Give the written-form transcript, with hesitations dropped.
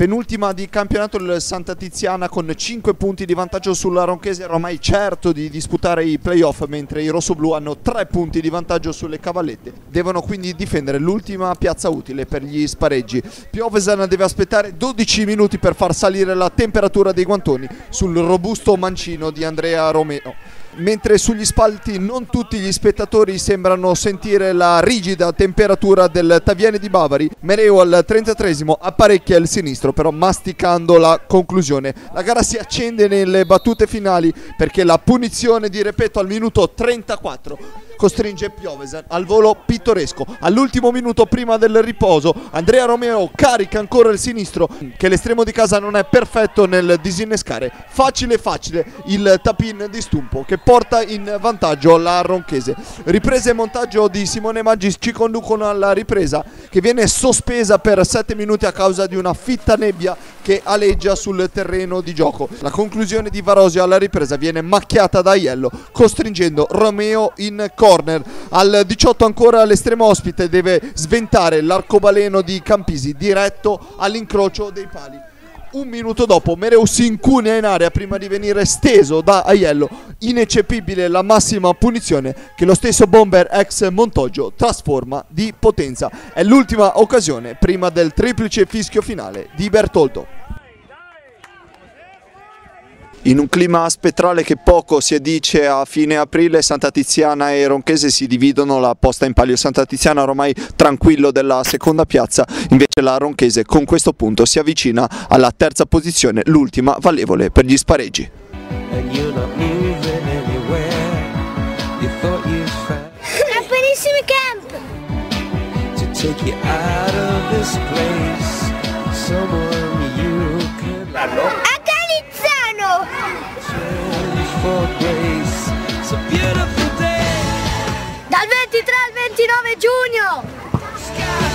Penultima di campionato il Santa Tiziana con 5 punti di vantaggio sulla Ronchese, ormai certo di disputare i playoff, mentre i rossoblù hanno 3 punti di vantaggio sulle Cavallette. Devono quindi difendere l'ultima piazza utile per gli spareggi. Piovesan deve aspettare 12 minuti per far salire la temperatura dei guantoni sul robusto mancino di Andrea Romeo. Mentre sugli spalti non tutti gli spettatori sembrano sentire la rigida temperatura del Taviene di Bavari, Mereu al 33esimo apparecchia il sinistro, però masticando la conclusione. La gara si accende nelle battute finali perché la punizione di Repetto al minuto 34 costringe Piovesan al volo pittoresco. All'ultimo minuto prima del riposo Andrea Romeo carica ancora il sinistro, che l'estremo di casa non è perfetto nel disinnescare. Facile il tap-in di Stumpo che porta in vantaggio la Ronchese. Ripresa e montaggio di Simone Maggi ci conducono alla ripresa, che viene sospesa per 7 minuti a causa di una fitta nebbia che aleggia sul terreno di gioco. La conclusione di Varosio alla ripresa viene macchiata da Aiello, costringendo Romeo in corner. Al 18 ancora l'estremo ospite deve sventare l'arcobaleno di Campisi diretto all'incrocio dei pali. Un minuto dopo Mereu si incunea in area prima di venire steso da Aiello. Ineccepibile la massima punizione che lo stesso bomber ex Montoggio trasforma di potenza. È l'ultima occasione prima del triplice fischio finale di Bertoldo. In un clima spettrale che poco si addice a fine aprile, Santa Tiziana e Ronchese si dividono la posta in palio. Santa Tiziana ormai tranquillo della seconda piazza, invece la Ronchese con questo punto si avvicina alla terza posizione, l'ultima valevole per gli spareggi. Buonissimi camp! Dal 23 al 29 giugno!